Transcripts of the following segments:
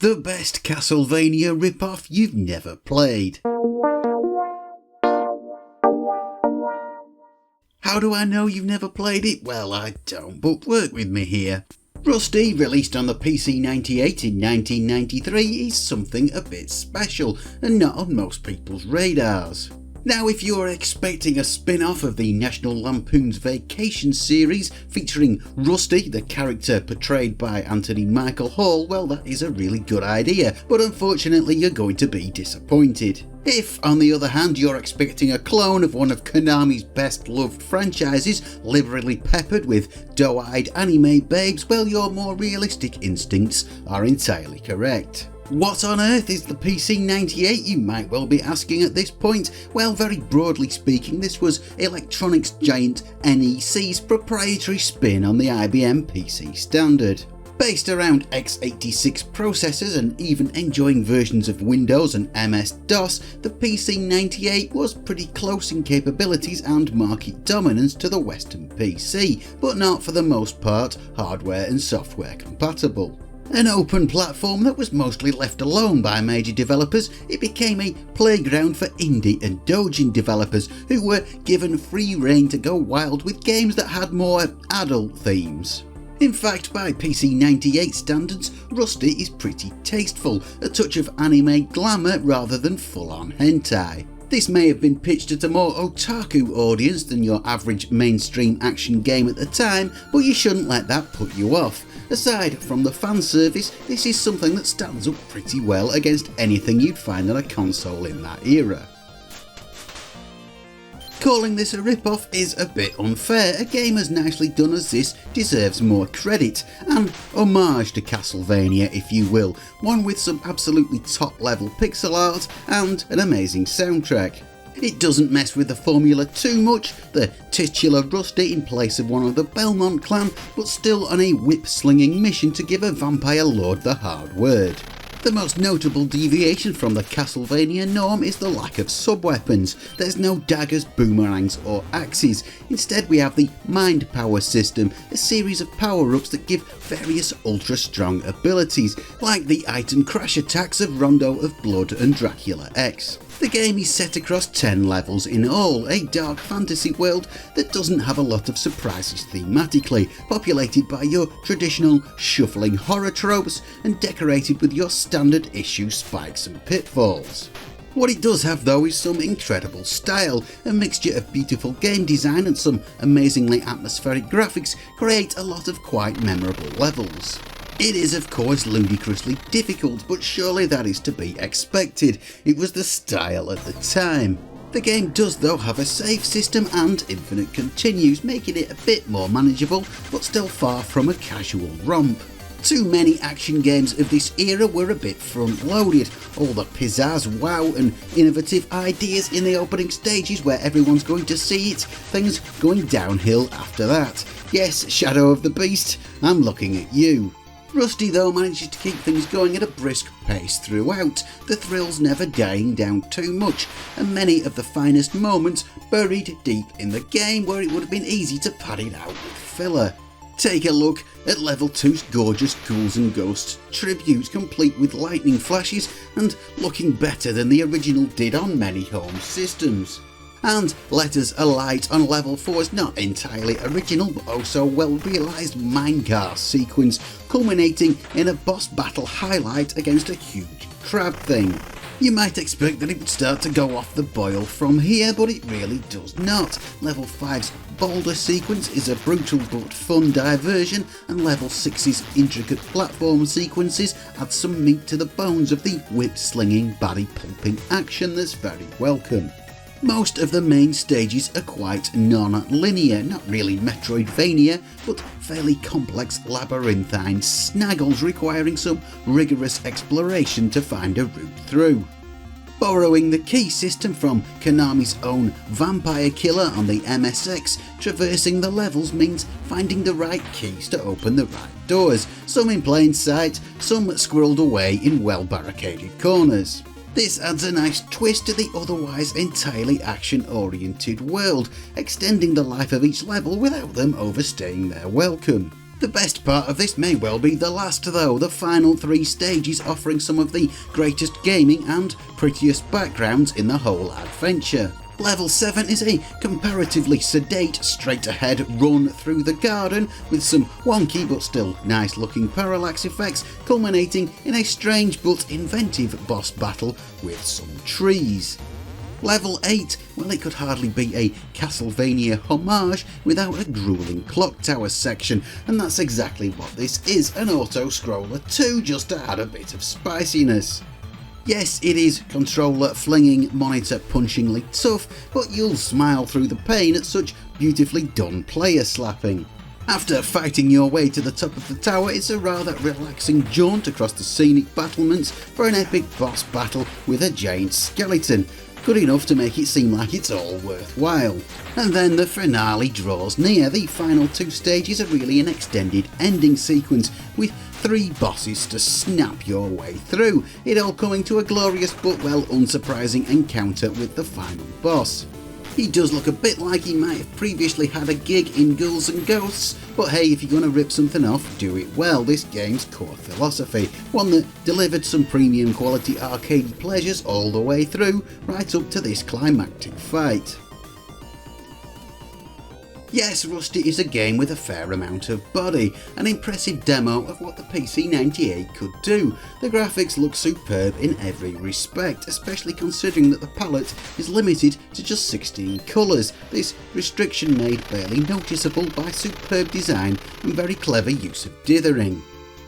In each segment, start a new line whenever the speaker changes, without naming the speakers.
the best Castlevania ripoff you've never played. How do I know you've never played it? Well, I don't, but work with me here. Rusty, released on the PC-98 in 1993, is something a bit special and not on most people's radars. Now, if you're expecting a spin-off of the National Lampoon's Vacation series featuring Rusty, the character portrayed by Anthony Michael Hall, well, that is a really good idea, but unfortunately you're going to be disappointed. If, on the other hand, you're expecting a clone of one of Konami's best-loved franchises, liberally peppered with doe-eyed anime babes, well, your more realistic instincts are entirely correct. What on earth is the PC-98, you might well be asking at this point? Well, very broadly speaking, this was electronics giant NEC's proprietary spin on the IBM PC standard. Based around x86 processors and even enjoying versions of Windows and MS-DOS, the PC-98 was pretty close in capabilities and market dominance to the Western PC, but not for the most part hardware and software compatible. An open platform that was mostly left alone by major developers, it became a playground for indie and doujin developers who were given free rein to go wild with games that had more adult themes. In fact, by PC-98 standards, Rusty is pretty tasteful, a touch of anime glamour rather than full-on hentai. This may have been pitched at a more otaku audience than your average mainstream action game at the time, but you shouldn't let that put you off. Aside from the fan service, this is something that stands up pretty well against anything you'd find on a console in that era. Calling this a rip-off is a bit unfair. A game as nicely done as this deserves more credit. An homage to Castlevania, if you will, one with some absolutely top-level pixel art and an amazing soundtrack. It doesn't mess with the formula too much, the titular Rusty in place of one of the Belmont clan, but still on a whip-slinging mission to give a vampire lord the hard word. The most notable deviation from the Castlevania norm is the lack of sub-weapons. There's no daggers, boomerangs or axes. Instead we have the Mind Power system, a series of power-ups that give various ultra-strong abilities, like the item crash attacks of Rondo of Blood and Dracula X. The game is set across 10 levels in all, a dark fantasy world that doesn't have a lot of surprises thematically, populated by your traditional shuffling horror tropes and decorated with your standard issue spikes and pitfalls. What it does have though is some incredible style. A mixture of beautiful game design and some amazingly atmospheric graphics create a lot of quite memorable levels. It is of course ludicrously difficult, but surely that is to be expected. It was the style at the time. The game does though have a save system and infinite continues, making it a bit more manageable, but still far from a casual romp. Too many action games of this era were a bit front-loaded. All the pizzazz, wow and innovative ideas in the opening stages where everyone's going to see it, things going downhill after that. Yes, Shadow of the Beast, I'm looking at you. Rusty though manages to keep things going at a brisk pace throughout, the thrills never dying down too much, and many of the finest moments buried deep in the game where it would have been easy to pad it out with filler. Take a look at Level 2's gorgeous Ghouls and Ghosts tribute, complete with lightning flashes and looking better than the original did on many home systems. And Letters Alight on Level 4's not entirely original but also well realised minecart sequence, culminating in a boss battle highlight against a huge crab thing. You might expect that it would start to go off the boil from here, but it really does not. Level 5's boulder sequence is a brutal but fun diversion, and Level 6's intricate platform sequences add some meat to the bones of the whip-slinging, baddie-pumping action that's very welcome. Most of the main stages are quite non-linear, not really Metroidvania, but fairly complex labyrinthine snaggles requiring some rigorous exploration to find a route through. Borrowing the key system from Konami's own Vampire Killer on the MSX, traversing the levels means finding the right keys to open the right doors, some in plain sight, some squirreled away in well-barricaded corners. This adds a nice twist to the otherwise entirely action-oriented world, extending the life of each level without them overstaying their welcome. The best part of this may well be the last though, the final 3 stages offering some of the greatest gaming and prettiest backgrounds in the whole adventure. Level 7 is a comparatively sedate, straight-ahead run through the garden with some wonky but still nice looking parallax effects, culminating in a strange but inventive boss battle with some trees. Level 8, well, it could hardly be a Castlevania homage without a grueling clock tower section, and that's exactly what this is, an auto-scroller too, just to add a bit of spiciness. Yes, it is controller flinging, monitor punchingly tough, but you'll smile through the pain at such beautifully done player slapping. After fighting your way to the top of the tower, it's a rather relaxing jaunt across the scenic battlements for an epic boss battle with a giant skeleton, good enough to make it seem like it's all worthwhile. And then the finale draws near. The final 2 stages are really an extended ending sequence with 3 bosses to snap your way through, it all coming to a glorious but well unsurprising encounter with the final boss. He does look a bit like he might have previously had a gig in Ghouls and Ghosts, but hey, if you're gonna rip something off, do it well. This game's core philosophy, one that delivered some premium quality arcade pleasures all the way through, right up to this climactic fight. Yes, Rusty is a game with a fair amount of body, an impressive demo of what the PC-98 could do. The graphics look superb in every respect, especially considering that the palette is limited to just 16 colours, this restriction made barely noticeable by superb design and very clever use of dithering.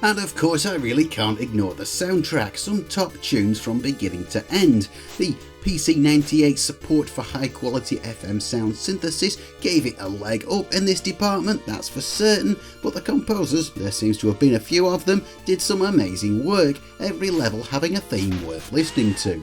And of course I really can't ignore the soundtrack, some top tunes from beginning to end. The PC-98's support for high quality FM sound synthesis gave it a leg up in this department, that's for certain, but the composers, there seems to have been a few of them, did some amazing work, every level having a theme worth listening to.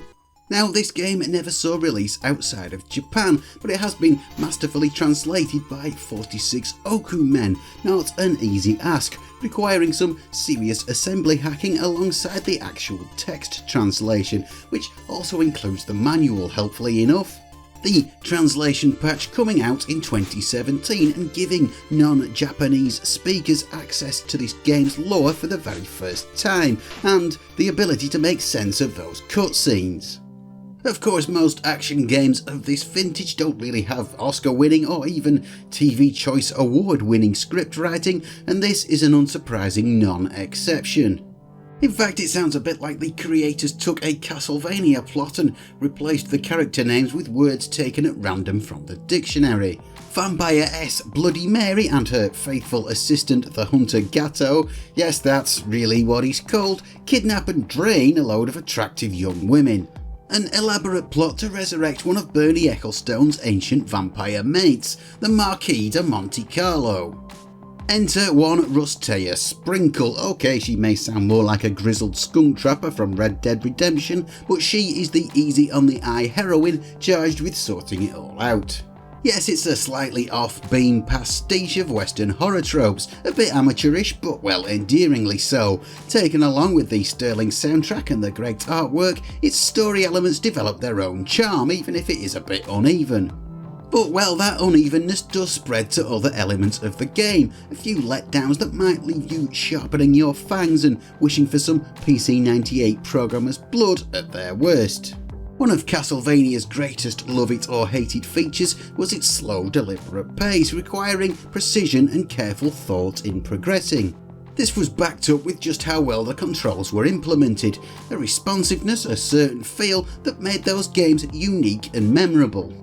Now, this game never saw release outside of Japan, but it has been masterfully translated by 46 Oku men, not an easy ask, requiring some serious assembly hacking alongside the actual text translation, which also includes the manual, helpfully enough. The translation patch coming out in 2017 and giving non-Japanese speakers access to this game's lore for the very first time, and the ability to make sense of those cutscenes. Of course, most action games of this vintage don't really have Oscar-winning or even TV Choice Award-winning script writing, and this is an unsurprising non-exception. In fact, it sounds a bit like the creators took a Castlevania plot and replaced the character names with words taken at random from the dictionary. Vampire S. Bloody Mary and her faithful assistant the Hunter Gatto, yes, that's really what he's called, kidnap and drain a load of attractive young women. An elaborate plot to resurrect one of Bernie Ecclestone's ancient vampire mates, the Marquis de Monte Carlo. Enter one Rustea Sprinkle. Okay, she may sound more like a grizzled skunk trapper from Red Dead Redemption, but she is the easy on the eye heroine charged with sorting it all out. Yes, it's a slightly off-beam pastiche of Western horror tropes, a bit amateurish but well endearingly so. Taken along with the sterling soundtrack and the great artwork, its story elements develop their own charm, even if it is a bit uneven. But well, that unevenness does spread to other elements of the game, a few letdowns that might leave you sharpening your fangs and wishing for some PC-98 programmers' blood at their worst. One of Castlevania's greatest love it or hate it features was its slow, deliberate pace, requiring precision and careful thought in progressing. This was backed up with just how well the controls were implemented, a responsiveness, a certain feel that made those games unique and memorable.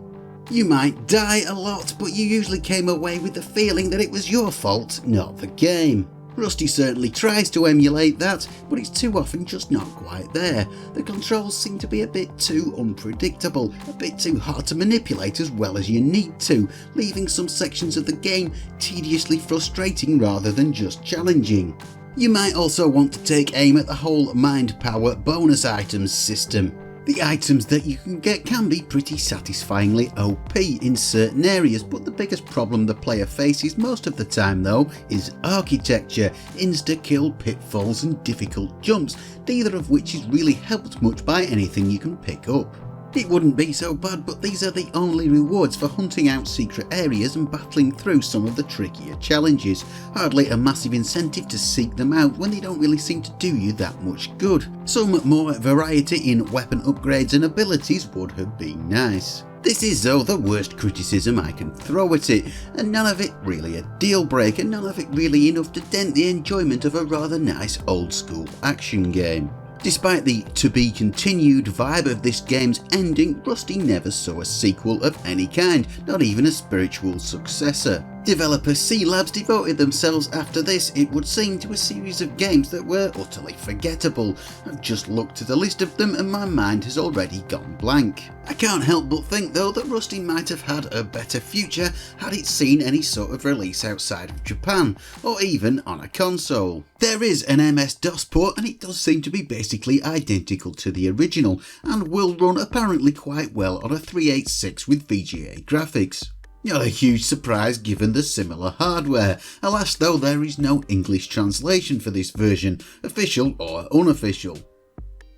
You might die a lot, but you usually came away with the feeling that it was your fault, not the game. Rusty certainly tries to emulate that, but it's too often just not quite there. The controls seem to be a bit too unpredictable, a bit too hard to manipulate as well as you need to, leaving some sections of the game tediously frustrating rather than just challenging. You might also want to take aim at the whole mind power bonus items system. The items that you can get can be pretty satisfyingly OP in certain areas, but the biggest problem the player faces most of the time though is architecture, insta-kill pitfalls and difficult jumps, neither of which is really helped much by anything you can pick up. It wouldn't be so bad, but these are the only rewards for hunting out secret areas and battling through some of the trickier challenges. Hardly a massive incentive to seek them out when they don't really seem to do you that much good. Some more variety in weapon upgrades and abilities would have been nice. This is though the worst criticism I can throw at it, and none of it really a deal breaker, none of it really enough to dent the enjoyment of a rather nice old school action game. Despite the to-be-continued vibe of this game's ending, Rusty never saw a sequel of any kind, not even a spiritual successor. Developer C Labs devoted themselves after this, it would seem, to a series of games that were utterly forgettable. I've just looked at the list of them and my mind has already gone blank. I can't help but think though that Rusty might have had a better future had it seen any sort of release outside of Japan, or even on a console. There is an MS-DOS port and it does seem to be basically identical to the original, and will run apparently quite well on a 386 with VGA graphics. Not a huge surprise given the similar hardware. Alas though, there is no English translation for this version, official or unofficial.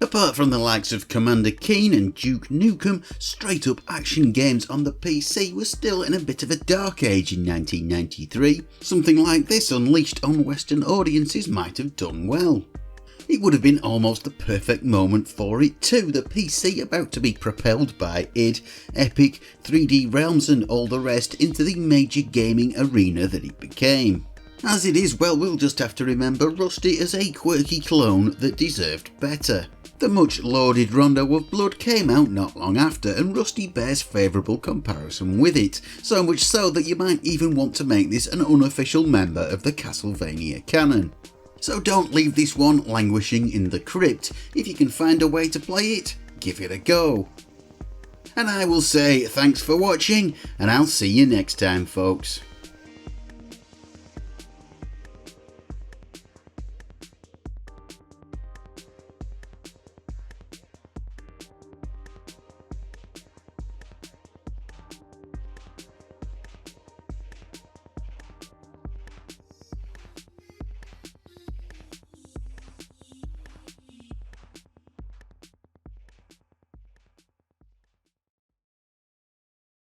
Apart from the likes of Commander Keen and Duke Nukem, straight up action games on the PC were still in a bit of a dark age in 1993. Something like this unleashed on Western audiences might have done well. It would have been almost the perfect moment for it too, the PC about to be propelled by id, Epic, 3D Realms and all the rest into the major gaming arena that it became. As it is, well, we'll just have to remember Rusty as a quirky clone that deserved better. The much lauded Rondo of Blood came out not long after, and Rusty bears favourable comparison with it, so much so that you might even want to make this an unofficial member of the Castlevania canon. So don't leave this one languishing in the crypt. If you can find a way to play it, give it a go. And I will say thanks for watching, and I'll see you next time, folks.